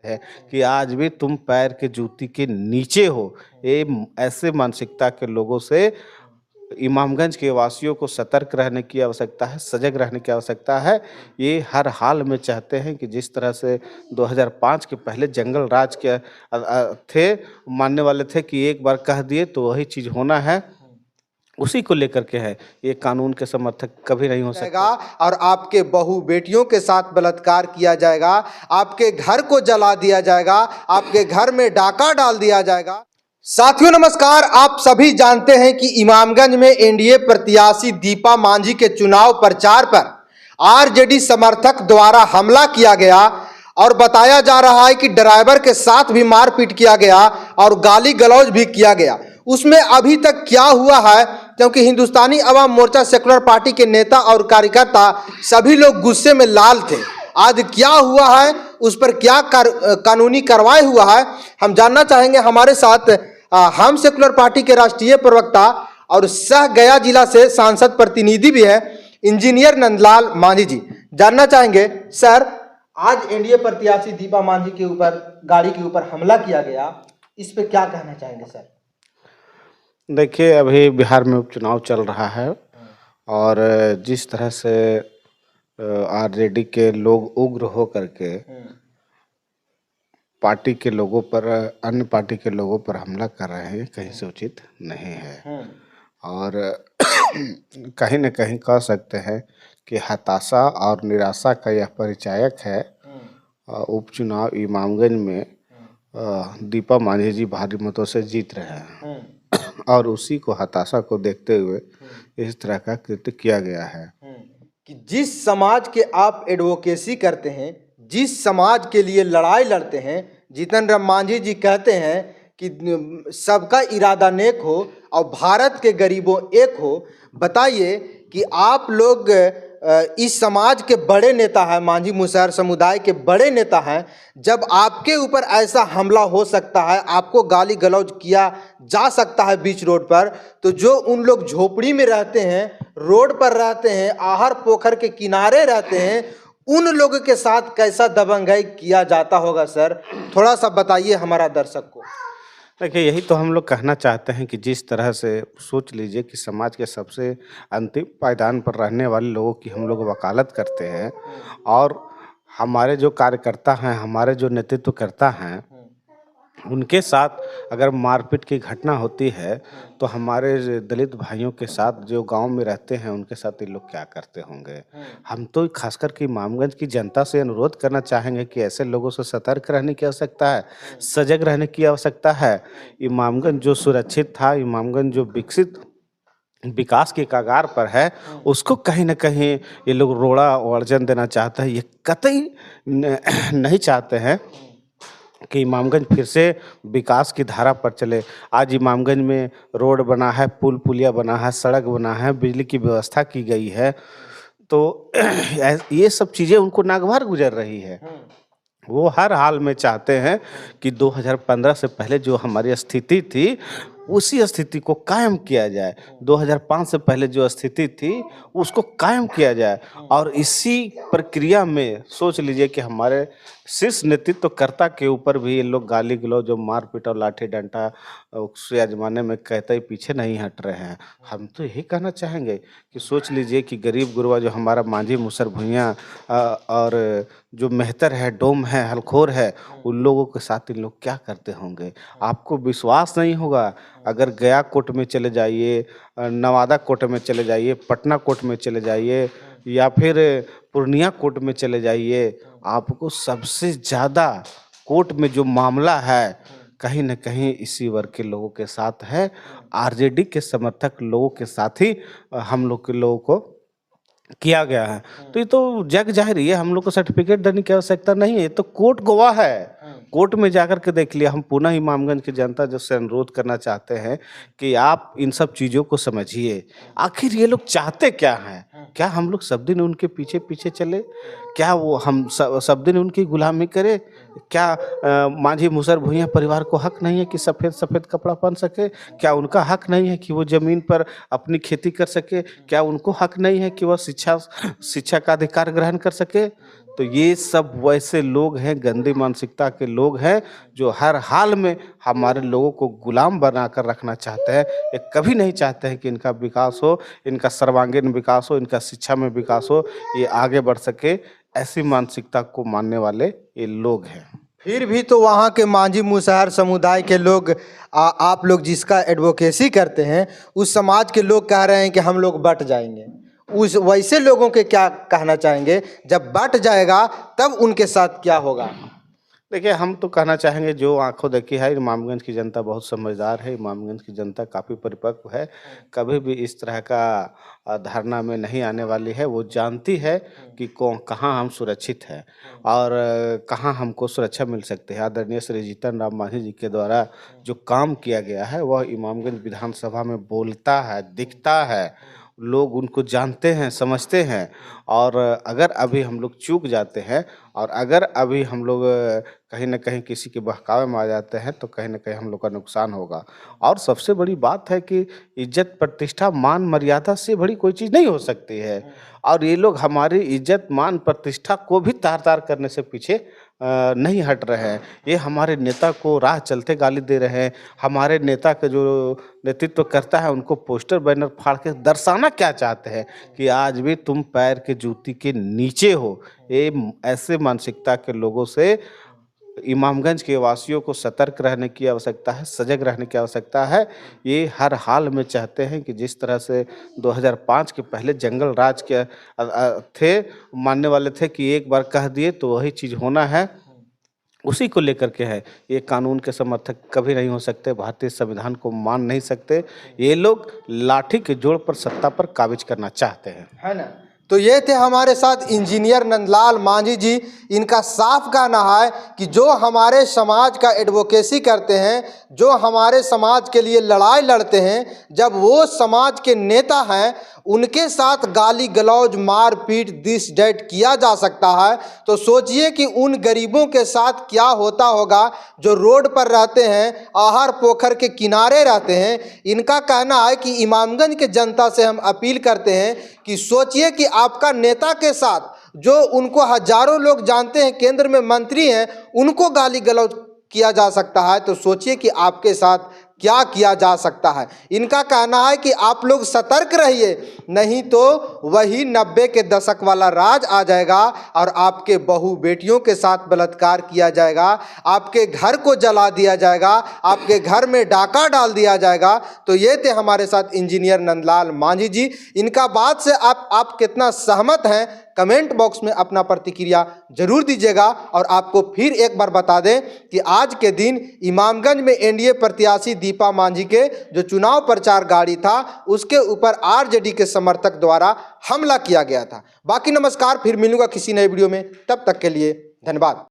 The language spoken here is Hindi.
है कि आज भी तुम पैर के जूती के नीचे हो। ये ऐसे मानसिकता के लोगों से इमामगंज के वासियों को सतर्क रहने की आवश्यकता है, सजग रहने की आवश्यकता है। ये हर हाल में चाहते हैं कि जिस तरह से 2005 के पहले जंगल राज के थे, मानने वाले थे कि एक बार कह दिए तो वही चीज़ होना है, उसी को लेकर के है। ये कानून के समर्थक कभी नहीं हो सकता। और आपके बहू बेटियों के साथ बलात्कार किया जाएगा, आपके घर को जला दिया जाएगा, आपके घर में डाका डाल दिया जाएगा। साथियों नमस्कार, आप सभी जानते हैं कि इमामगंज में एनडीए प्रत्याशी दीपा मांझी के चुनाव प्रचार पर आरजेडी समर्थक द्वारा हमला किया गया और बताया जा रहा है कि ड्राइवर के साथ भी मारपीट किया गया और गाली गलौज भी किया गया। उसमें अभी तक क्या हुआ है, क्योंकि हिंदुस्तानी अवाम मोर्चा सेकुलर पार्टी के नेता और कार्यकर्ता सभी लोग गुस्से में लाल थे। आज क्या हुआ है, उस पर क्या कानूनी कार्रवाई हुआ है, हम जानना चाहेंगे। हमारे साथ हम सेकुलर पार्टी के राष्ट्रीय प्रवक्ता और सह गया जिला से सांसद प्रतिनिधि भी है इंजीनियर नंदलाल मांझी जी। जानना चाहेंगे सर, आज एनडीए प्रत्याशी दीपा मांझी के ऊपर गाड़ी के ऊपर हमला किया गया, इस पे क्या कहना चाहेंगे सर? देखिए, अभी बिहार में उपचुनाव चल रहा है और जिस तरह से आरजेडी के लोग उग्र हो करके पार्टी के लोगों पर, अन्य पार्टी के लोगों पर हमला कर रहे हैं, कहीं से उचित नहीं है। और कहीं न कहीं कह सकते हैं कि हताशा और निराशा का यह परिचायक है। उपचुनाव इमामगंज में दीपा मांझी जी भारी मतों से जीत रहे हैं और उसी को, हताशा को देखते हुए इस तरह का कृत्य किया गया है कि जिस समाज के आप एडवोकेसी करते हैं, जिस समाज के लिए लड़ाई लड़ते हैं, जीतन राम मांझी जी कहते हैं कि सबका इरादा नेक हो और भारत के गरीबों एक हो। बताइए कि आप लोग इस समाज के बड़े नेता हैं, मांझी मुसहर समुदाय के बड़े नेता हैं, जब आपके ऊपर ऐसा हमला हो सकता है, आपको गाली गलौज किया जा सकता है बीच रोड पर, तो जो उन लोग झोपड़ी में रहते हैं, रोड पर रहते हैं, आहर पोखर के किनारे रहते हैं, उन लोगों के साथ कैसा दबंगाई किया जाता होगा सर, थोड़ा सा बताइए हमारा दर्शक को। देखिए, यही तो हम लोग कहना चाहते हैं कि जिस तरह से सोच लीजिए कि समाज के सबसे अंतिम पायदान पर रहने वाले लोगों की हम लोग वकालत करते हैं और हमारे जो कार्यकर्ता हैं, हमारे जो नेतृत्व करता हैं, उनके साथ अगर मारपीट की घटना होती है तो हमारे दलित भाइयों के साथ जो गांव में रहते हैं उनके साथ ये लोग क्या करते होंगे। हम तो खासकर कि इमामगंज की जनता से अनुरोध करना चाहेंगे कि ऐसे लोगों से सतर्क रहने की आवश्यकता है, सजग रहने की आवश्यकता है। इमामगंज जो सुरक्षित था, इमामगंज जो विकसित विकास के कगार पर है, उसको कहीं न कहीं ये लोग रोड़ा अर्जन देना चाहते हैं। ये कतई नहीं चाहते हैं कि इमामगंज फिर से विकास की धारा पर चले। आज इमामगंज में रोड बना है, पुल पुलिया बना है, सड़क बना है, बिजली की व्यवस्था की गई है, तो ये सब चीज़ें उनको नागवार गुजर रही है। वो हर हाल में चाहते हैं कि 2015 से पहले जो हमारी स्थिति थी उसी स्थिति को कायम किया जाए, 2005 से पहले जो स्थिति थी उसको कायम किया जाए। और इसी प्रक्रिया में सोच लीजिए कि हमारे शीर्ष नेतृत्वकर्ता के ऊपर भी ये लोग गाली गलौज, जो मारपीट और लाठी डंडा उससे आजमाने में कहते ही पीछे नहीं हट रहे हैं। हम तो यही कहना चाहेंगे कि सोच लीजिए कि गरीब गुरबा जो हमारा मांझी मुसहर भुइयाँ और जो मेहतर है, डोम है, हलखोर है, उन लोगों के साथ इन लोग क्या करते होंगे। आपको विश्वास नहीं होगा, अगर गया कोर्ट में चले जाइए, नवादा कोर्ट में चले जाइए, पटना कोर्ट में चले जाइए या फिर पूर्णिया कोर्ट में चले जाइए, आपको सबसे ज़्यादा कोर्ट में जो मामला है कहीं न कहीं इसी वर्ग के लोगों के साथ है। आरजेडी के समर्थक लोगों के साथ ही हम लोग के लोगों को किया गया है। तो ये तो जग जाहिर है, हम लोग को सर्टिफिकेट देने की आवश्यकता नहीं है, ये तो कोर्ट गवाह है। कोर्ट में जाकर के देख लिया। हम पुनः इमामगंज की जनता जो से अनुरोध करना चाहते हैं कि आप इन सब चीज़ों को समझिए, आखिर ये लोग चाहते क्या हैं? क्या हम लोग सब दिन उनके पीछे पीछे चले? क्या वो हम सब दिन उनकी गुलामी करें? क्या मांझी मुसहर भुइयाँ परिवार को हक नहीं है कि सफ़ेद सफ़ेद कपड़ा पहन सके? क्या उनका हक नहीं है कि वो ज़मीन पर अपनी खेती कर सके? क्या उनको हक नहीं है कि वह शिक्षा का अधिकार ग्रहण कर सके? तो तो ये सब वैसे लोग हैं, गंदी मानसिकता के लोग हैं, जो हर हाल में हमारे लोगों को गुलाम बनाकर रखना चाहते हैं। ये कभी नहीं चाहते हैं कि इनका विकास हो, इनका सर्वांगीण विकास हो, इनका शिक्षा में विकास हो, ये आगे बढ़ सके। ऐसी मानसिकता को मानने वाले ये लोग हैं। फिर भी तो वहाँ के मांझी मुसहर समुदाय के लोग आप लोग जिसका एडवोकेसी करते हैं, उस समाज के लोग कह रहे हैं कि हम लोग बट जाएंगे। उस वैसे लोगों के क्या कहना चाहेंगे, जब बट जाएगा तब उनके साथ क्या होगा? देखिए, हम तो कहना चाहेंगे, जो आंखों देखी है, इमामगंज की जनता बहुत समझदार है। इमामगंज की जनता काफ़ी परिपक्व है, कभी भी इस तरह का धारणा में नहीं आने वाली है। वो जानती है कि कहाँ हम सुरक्षित हैं और कहाँ हमको सुरक्षा मिल सकती है। आदरणीय श्री जीतन राम मांझी जी के द्वारा जो काम किया गया है, वह इमामगंज विधानसभा में बोलता है, दिखता है, लोग उनको जानते हैं, समझते हैं। और अगर अभी हम लोग चूक जाते हैं और अगर अभी हम लोग कहीं न कहीं किसी के बहकावे में आ जाते हैं, तो कहीं न कहीं हम लोग का नुकसान होगा। और सबसे बड़ी बात है कि इज़्ज़त, प्रतिष्ठा, मान, मर्यादा से बड़ी कोई चीज़ नहीं हो सकती है। और ये लोग हमारी इज़्ज़त, मान, प्रतिष्ठा को भी तार-तार करने से पीछे नहीं हट रहे हैं। ये हमारे नेता को राह चलते गाली दे रहे हैं। हमारे नेता का जो नेतृत्व करता है, उनको पोस्टर बैनर फाड़ के दर्शाना क्या चाहते हैं कि आज भी तुम पैर के जूती के नीचे हो। ये ऐसे मानसिकता के लोगों से इमामगंज के वासियों को सतर्क रहने की आवश्यकता है, सजग रहने की आवश्यकता है। ये हर हाल में चाहते हैं कि जिस तरह से 2005 के पहले जंगल राज के थे, मानने वाले थे कि एक बार कह दिए तो वही चीज़ होना है, उसी को लेकर के है। ये कानून के समर्थक कभी नहीं हो सकते, भारतीय संविधान को मान नहीं सकते। ये लोग लाठी के जोर पर सत्ता पर काबिज करना चाहते हैं, है ना? तो ये थे हमारे साथ इंजीनियर नंदलाल मांझी जी। इनका साफ कहना है कि जो हमारे समाज का एडवोकेसी करते हैं, जो हमारे समाज के लिए लड़ाई लड़ते हैं, जब वो समाज के नेता हैं, उनके साथ गाली गलौज, मार पीट, दिस डैट किया जा सकता है, तो सोचिए कि उन गरीबों के साथ क्या होता होगा जो रोड पर रहते हैं, आहार पोखर के किनारे रहते हैं। इनका कहना है कि इमामगंज के जनता से हम अपील करते हैं कि सोचिए कि आपका नेता के साथ, जो उनको हजारों लोग जानते हैं, केंद्र में मंत्री हैं, उनको गाली गलौज किया जा सकता है, तो सोचिए कि आपके साथ क्या किया जा सकता है। इनका कहना है कि आप लोग सतर्क रहिए, नहीं तो वही 90 के दशक वाला राज आ जाएगा और आपके बहू बेटियों के साथ बलात्कार किया जाएगा, आपके घर को जला दिया जाएगा, आपके घर में डाका डाल दिया जाएगा। तो ये थे हमारे साथ इंजीनियर नंदलाल मांझी जी। इनका बात से आप कितना सहमत हैं, कमेंट बॉक्स में अपना प्रतिक्रिया जरूर दीजिएगा। और आपको फिर एक बार बता दें कि आज के दिन इमामगंज में एनडीए प्रत्याशी दीपा मांझी के जो चुनाव प्रचार गाड़ी था, उसके ऊपर आरजेडी के समर्थक द्वारा हमला किया गया था। बाकी नमस्कार, फिर मिलूंगा किसी नए वीडियो में, तब तक के लिए धन्यवाद।